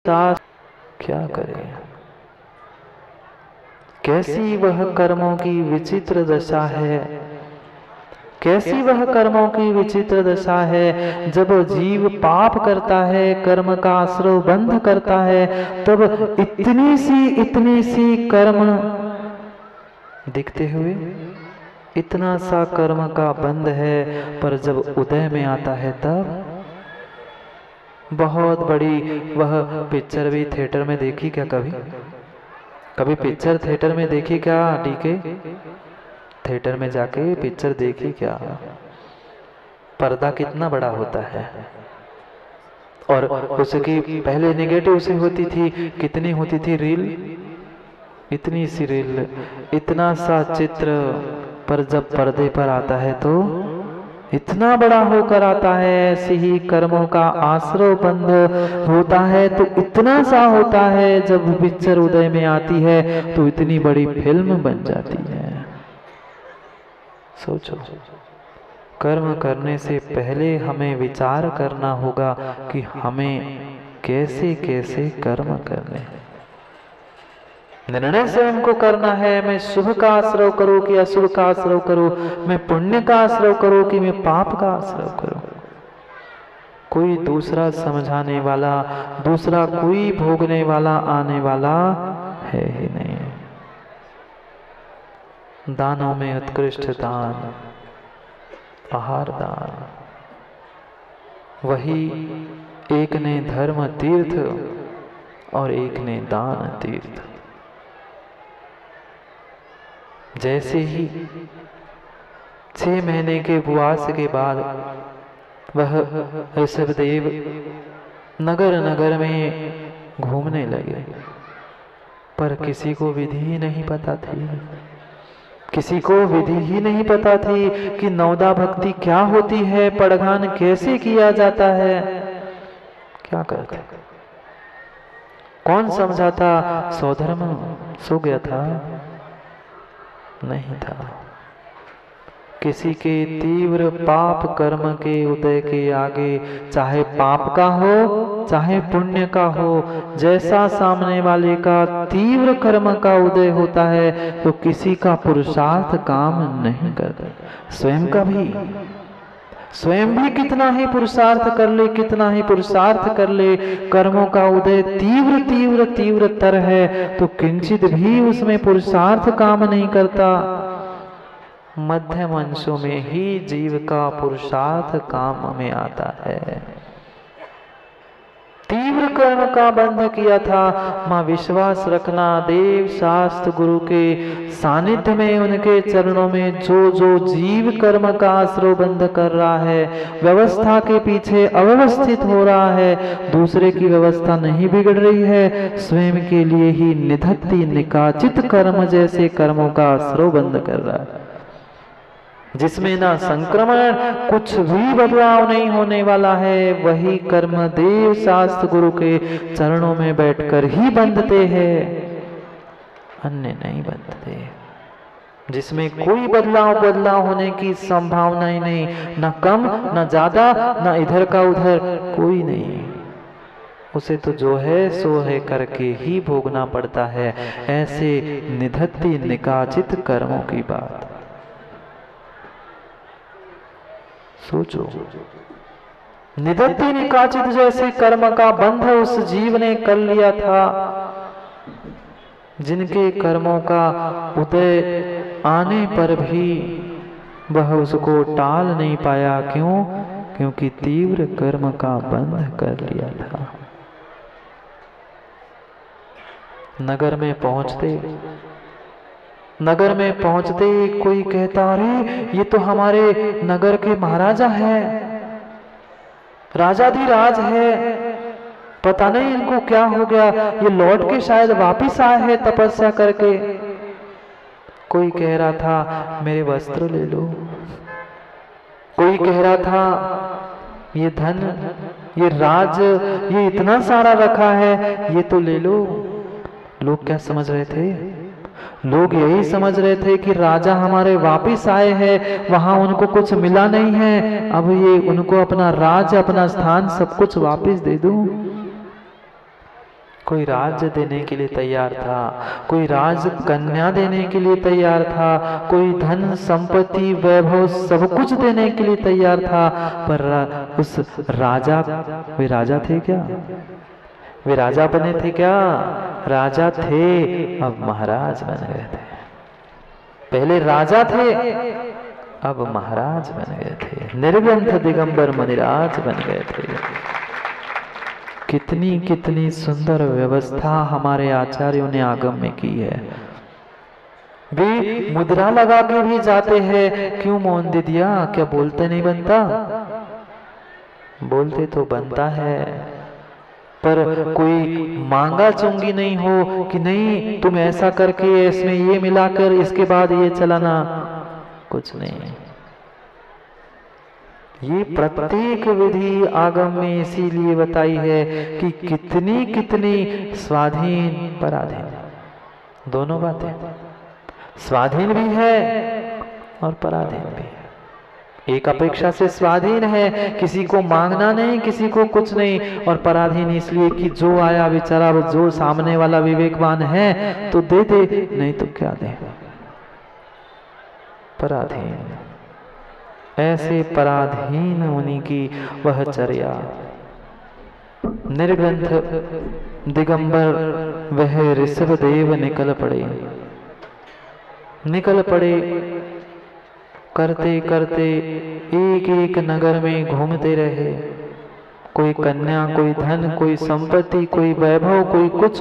दास क्या करे। कैसी वह कर्मों की विचित्र दशा है, कैसी वह कर्मों की विचित्र दशा है। जब जीव पाप करता है, कर्म का आश्रय बंध करता है, तब इतनी सी कर्म दिखते हुए इतना सा कर्म का बंध है, पर जब उदय में आता है तब बहुत बड़ी। वह पिक्चर भी थिएटर में देखी क्या कभी? कभी पिक्चर थिएटर में देखी क्या डीके? थिएटर में जाके पिक्चर देखी क्या? पर्दा कितना बड़ा होता है, और उसकी पहले नेगेटिव से होती थी, कितनी होती थी रील, इतनी सी रील, इतना सा चित्र, पर जब पर्दे पर आता है तो इतना बड़ा होकर आता है। ऐसे ही कर्मों का आश्रय बंध होता है तो इतना सा होता है, जब पिक्चर उदय में आती है तो इतनी बड़ी फिल्म बन जाती है। सोचो, कर्म करने से पहले हमें विचार करना होगा कि हमें कैसे कैसे कर्म करने हैं। निर्णय स्वयं को करना है, मैं शुभ का आश्रय करूं कि अशुभ का आश्रय करूं, मैं पुण्य का आश्रय करूं कि मैं पाप का आश्रय करूं। कोई दूसरा समझाने वाला, दूसरा कोई भोगने वाला आने वाला है ही नहीं। दानों में उत्कृष्ट दान आहार दान, वही एक ने धर्म तीर्थ और एक ने दान तीर्थ। जैसे ही 6 महीने के उपवास के बाद वह ऋषभदेव नगर नगर में घूमने लगे, पर किसी को विधि ही नहीं पता थी, किसी को विधि ही नहीं पता थी कि नवदा भक्ति क्या होती है, पड़घान कैसे किया जाता है। क्या करते, कौन समझाता? सौधर्म सो गया था? नहीं था। किसी के तीव्र पाप कर्म के उदय के आगे, चाहे पाप का हो चाहे पुण्य का हो, जैसा सामने वाले का तीव्र कर्म का उदय होता है तो किसी का पुरुषार्थ काम नहीं करता। स्वयं भी कितना ही पुरुषार्थ कर ले, कितना ही पुरुषार्थ कर ले, कर्मों का उदय तीव्र तीव्र तीव्र तर है तो किंचित भी उसमें पुरुषार्थ काम नहीं करता। मध्यम अंशों में ही जीव का पुरुषार्थ काम में आता है। तीव्र कर्म का बंध किया था। मां विश्वास रखना, देव शास्त्र गुरु के सानिध्य में, उनके चरणों में जो जो जीव कर्म का आश्रय बंध कर रहा है, व्यवस्था के पीछे अव्यवस्थित हो रहा है, दूसरे की व्यवस्था नहीं बिगड़ रही है, स्वयं के लिए ही निधत्ति निकाचित कर्म जैसे कर्मों का आश्रय बंध कर रहा है, जिसमें ना संक्रमण, कुछ भी बदलाव नहीं होने वाला है, वही कर्म देव शास्त्र गुरु के चरणों में बैठकर ही बंधते हैं, अन्य नहीं बंधते। जिसमें कोई बदलाव होने की संभावना ही नहीं, ना कम ना ज्यादा, ना इधर का उधर, कोई नहीं। उसे तो जो है सो है करके ही भोगना पड़ता है। ऐसे निधत्ति निकाचित कर्मों की बात सोचो। निधत्ति निकाचित जैसे कर्म का बंध उस जीव ने कर लिया था, जिनके कर्मों का उदय आने पर भी वह उसको टाल नहीं पाया। क्यों? क्योंकि तीव्र कर्म का बंध कर लिया था। नगर में पहुंचते कोई कहता, अरे ये तो हमारे नगर के महाराजा हैं, राजाधिराज है, पता नहीं इनको क्या हो गया, ये लौट के शायद वापिस आए हैं तपस्या करके। कोई कह रहा था मेरे वस्त्र ले लो, कोई कह रहा था ये धन, ये राज, ये इतना सारा रखा है, ये तो ले लो। लोग क्या समझ रहे थे? लोग यही समझ रहे थे कि राजा हमारे वापिस आए हैं, वहां उनको कुछ मिला नहीं है, अब ये उनको अपना राज, अपना स्थान सब कुछ वापिस दे दूं। कोई राज्य देने के लिए तैयार था, कोई राज कन्या देने के लिए तैयार था, कोई धन संपत्ति वैभव सब कुछ देने के लिए तैयार था, पर उस राजा, वे राजा थे क्या? वे राजा बने थे क्या? राजा थे, अब महाराज बन गए थे। पहले राजा थे, अब महाराज बन गए थे, निर्ग्रंथ दिगंबर मुनिराज बन गए थे। कितनी कितनी सुंदर व्यवस्था हमारे आचार्यों ने आगम में की है। वे मुद्रा लगा के भी जाते हैं, क्यों मौन दे दिया? क्या बोलते नहीं बनता? बोलते तो बनता है, पर कोई मांगा चुंगी नहीं हो कि नहीं तुम ऐसा करके इसमें ये मिलाकर इसके बाद ये चलाना, कुछ नहीं। ये प्रत्येक विधि आगम में इसीलिए बताई है कि कितनी कितनी स्वाधीन पराधीन, दोनों बातें, स्वाधीन भी है और पराधीन भी है। एक अपेक्षा से स्वाधीन है, किसी को मांगना नहीं, किसी को कुछ नहीं, और पराधीन इसलिए कि जो आया बेचारा, जो सामने वाला विवेकवान है तो दे दे, नहीं तो क्या दे। पराधीन, ऐसे पराधीन मुनि की वह चर्या। निर्ग्रंथ दिगंबर वह ऋषभ देव निकल पड़े, करते करते एक एक नगर में घूमते रहे। कोई कन्या, कोई धन, कोई संपत्ति, कोई वैभव,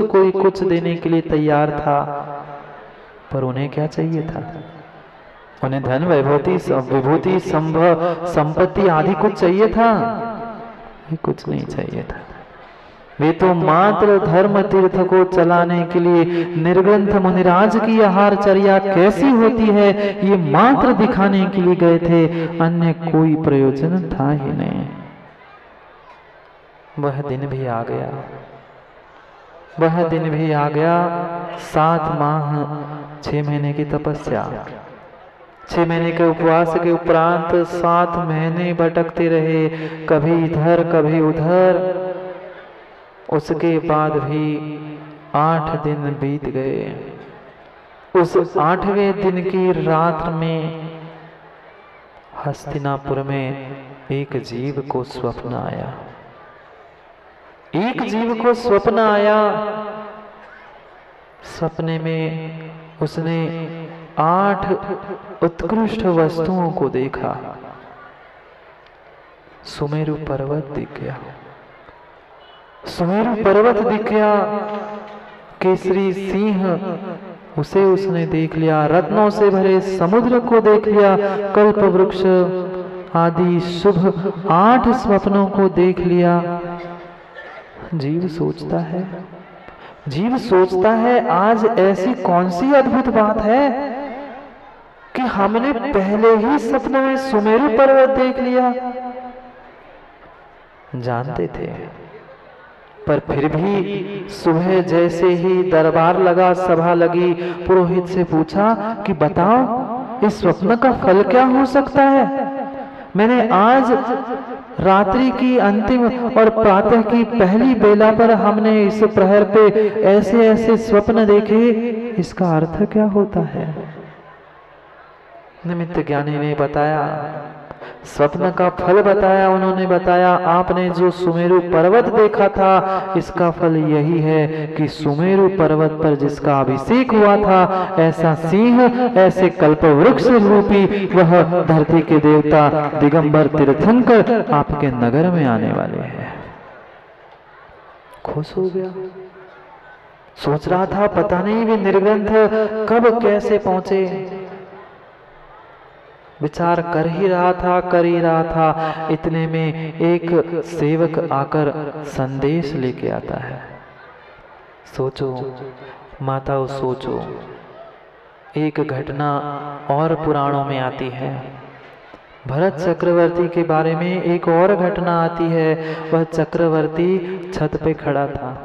कोई कुछ देने के लिए तैयार था, पर उन्हें क्या चाहिए था? उन्हें धन, विभूति, संपत्ति आदि कुछ चाहिए था? ये कुछ नहीं चाहिए था। वे तो मात्र धर्म तीर्थ को चलाने के लिए निर्ग्रंथ मुनिराज की आहारचर्या कैसी होती है ये मात्र दिखाने के लिए गए थे, अन्य कोई प्रयोजन था ही नहीं। वह दिन भी आ गया, 7 माह 6 महीने की तपस्या, 6 महीने के उपवास के उपरांत 7 महीने भटकते रहे, कभी इधर कभी उधर। उसके बाद भी 8 दिन बीत गए। उस 8वें दिन की रात में हस्तिनापुर में एक जीव को स्वप्न आया। सपने में उसने 8 उत्कृष्ट वस्तुओं को देखा। सुमेरु पर्वत दिख गया, केसरी सिंह उसे उसने देख लिया, रत्नों से भरे समुद्र को देख लिया, कल्प वृक्ष आदि शुभ 8 स्वप्नों को देख लिया। जीव सोचता है आज ऐसी कौन सी अद्भुत बात है कि हमने पहले ही सपनों में सुमेरु पर्वत देख लिया। जानते थे, पर फिर भी सुबह जैसे ही दरबार लगा, सभा लगी, पुरोहित से पूछा कि बताओ इस स्वप्न का फल क्या हो सकता है। मैंने आज रात्रि की अंतिम और प्रातः की पहली बेला पर हमने इस प्रहर पे ऐसे ऐसे स्वप्न देखे, इसका अर्थ क्या होता है। निमित्त ज्ञानी ने बताया, स्वप्न का फल बताया। उन्होंने बताया आपने जो सुमेरु पर्वत देखा था इसका फल यही है कि सुमेरु पर्वत पर जिसका अभिषेक हुआ था, ऐसा सिंह, ऐसे कल्प वृक्ष रूपी वह धरती के देवता दिगंबर तीर्थंकर आपके नगर में आने वाले हैं। खुश हो गया। सोच रहा था पता नहीं वे निर्ग्रंथ कब कैसे पहुंचे। विचार कर ही रहा था, इतने में एक सेवक आकर संदेश लेके आता है। सोचो माताओं, सोचो, एक घटना और पुराणों में आती है। भरत चक्रवर्ती के बारे में एक और घटना आती है। वह चक्रवर्ती छत पे खड़ा था,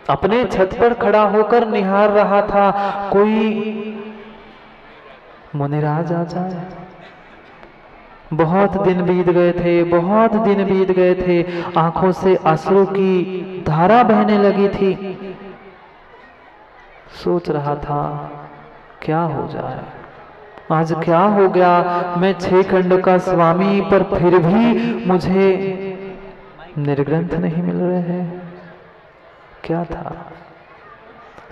अपने छत पर खड़ा होकर निहार रहा था कोई मुनिराज आ जाए। बहुत दिन बीत गए थे, बहुत दिन बीत गए थे। आंखों से अश्रु की धारा बहने लगी थी। सोच रहा था क्या हो जाए, आज क्या हो गया। मैं 6 खंड का स्वामी, पर फिर भी मुझे निर्ग्रंथ नहीं मिल रहे हैं। क्या था?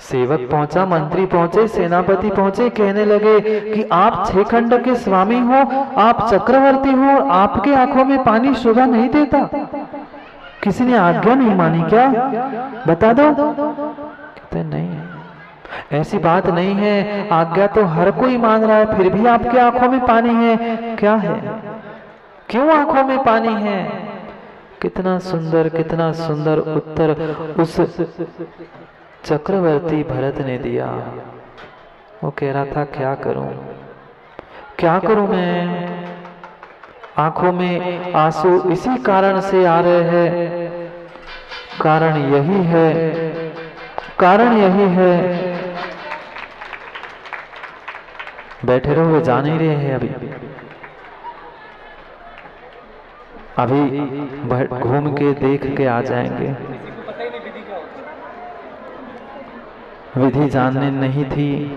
सेवक पहुंचा, मंत्री पहुंचे, सेनापति पहुंचे, कहने लगे कि आप 6 खंड के स्वामी हो, आप चक्रवर्ती हो, आपके आंखों में पानी शोभा नहीं देता। किसी ने आज्ञा नहीं मानी क्या? बता दो। कहते नहीं, ऐसी बात नहीं है, आज्ञा तो हर कोई मान रहा है, फिर भी आपके आंखों में पानी है। क्या है? क्यों आंखों में पानी है? कितना सुंदर उत्तर उस चक्रवर्ती भरत ने दिया। वो कह रहा था क्या करूं मैं, आंखों में आंसू इसी कारण से आ रहे हैं। कारण यही है। बैठे रहो, जा नहीं रहे हैं अभी घूम के देख के आ जाएंगे। विधि जानने नहीं थी,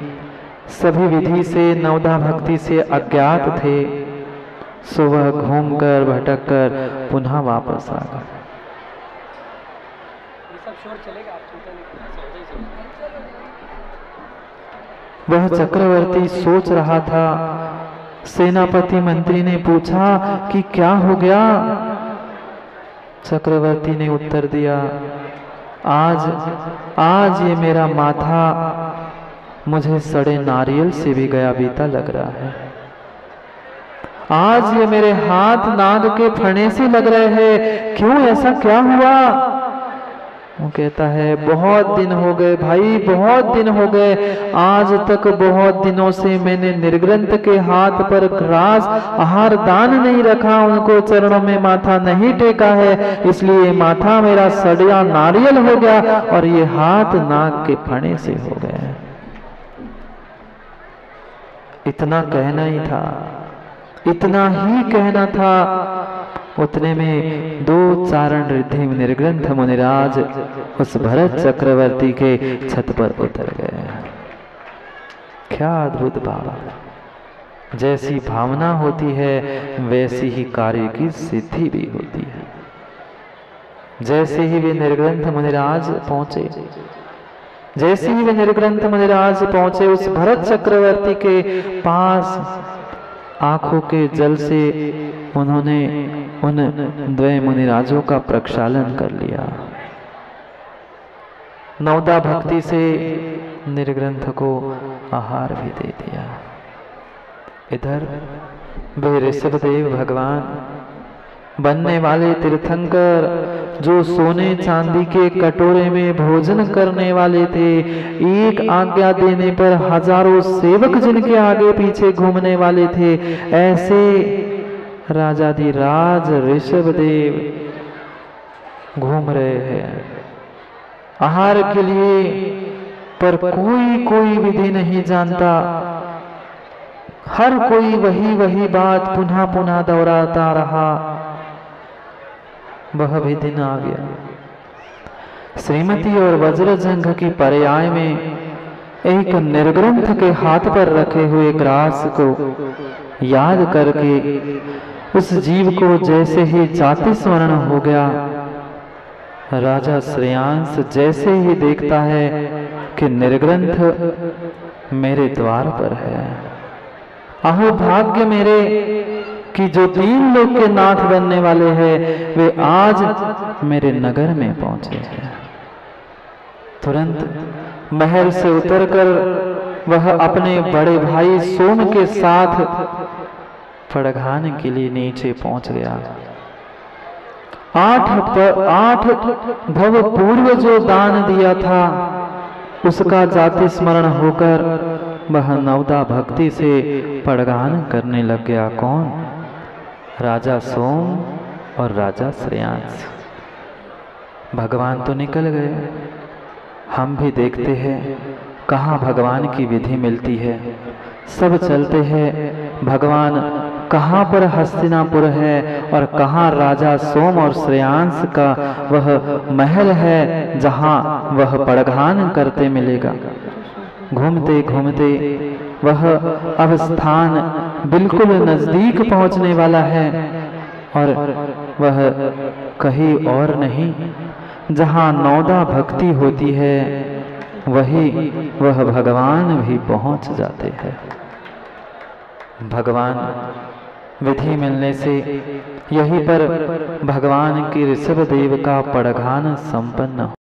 सभी विधि से नवदा भक्ति से अज्ञात थे। सुबह घूमकर भटककर पुनः वापस आ गए। वह चक्रवर्ती सोच रहा था। सेनापति मंत्री ने पूछा कि क्या हो गया? चक्रवर्ती ने उत्तर दिया, आज ये मेरा माथा मुझे सड़े नारियल से भी गया बीता लग रहा है। आज ये मेरे हाथ नाग के फणे से लग रहे हैं। क्यों, ऐसा क्या हुआ? वो कहता है बहुत दिन हो गए भाई, बहुत दिन हो गए। आज तक बहुत दिनों से मैंने निर्ग्रंथ के हाथ पर ग्रास आहार दान नहीं रखा, उनको चरणों में माथा नहीं टेका है, इसलिए माथा मेरा सड़िया नारियल हो गया और ये हाथ नाग के फणे से हो गए। इतना कहना ही था, इतना ही कहना था। उतने में 2 चारण रिद्धि निर्ग्रंथ मुनिराज उस भरत चक्रवर्ती के छत पर उतर गए। क्या अद्भुत भाव! जैसी भावना होती है वैसी ही कार्य की सिद्धि भी होती है। जैसे ही वे निर्ग्रंथ मुनिराज पहुंचे, उस भरत चक्रवर्ती के पास आंखों के जल से उन्होंने उन 2 मुनिराजों का प्रक्षालन कर लिया। नवदा भक्ति से निर्ग्रंथ को आहार भी दे दिया। इधर वे ऋषभदेव भगवान, बनने वाले तीर्थंकर, जो सोने चांदी के कटोरे में भोजन करने वाले थे, एक आज्ञा देने पर हजारों सेवक जिनके आगे पीछे घूमने वाले थे, ऐसे राजाधिराज ऋषभदेव घूम रहे हैं आहार के लिए। पर कोई विधि नहीं जानता। हर कोई वही बात पुनः पुनः दोहराता रहा। वह भी दिन आ गया। श्रीमती और वज्रजंघ की पर्याय में एक निर्ग्रंथ के हाथ पर रखे हुए ग्रास को याद करके उस जीव को जैसे ही जाति स्मरण हो गया, राजा श्रेयांश जैसे ही देखता है कि निर्ग्रंथ मेरे द्वार पर है, अहो भाग्य मेरे कि जो 3 लोक के नाथ बनने वाले हैं वे आज मेरे नगर में पहुंचे हैं। तुरंत महल से उतरकर वह अपने बड़े भाई सोम के साथ पड़घान के लिए नीचे पहुंच गया। 8 भव पूर्व जो दान दिया था उसका जाति स्मरण होकर वह नवदा भक्ति से पड़गान करने लग गया। कौन? राजा सोम और राजा श्रेयांश। भगवान तो निकल गए, हम भी देखते हैं कहाँ भगवान की विधि मिलती है। सब चलते हैं, भगवान कहाँ पर हस्तिनापुर है और कहाँ राजा सोम और श्रेयांश का वह महल है जहाँ वह पड़घान करते मिलेगा। घूमते घूमते वह अब स्थान बिल्कुल नजदीक पहुंचने वाला है और वह कहीं और नहीं, जहाँ नौदा भक्ति होती है वही वह भगवान भी पहुंच जाते हैं। भगवान विधि मिलने से यहीं पर भगवान की ऋषभ देव का पड़घान संपन्न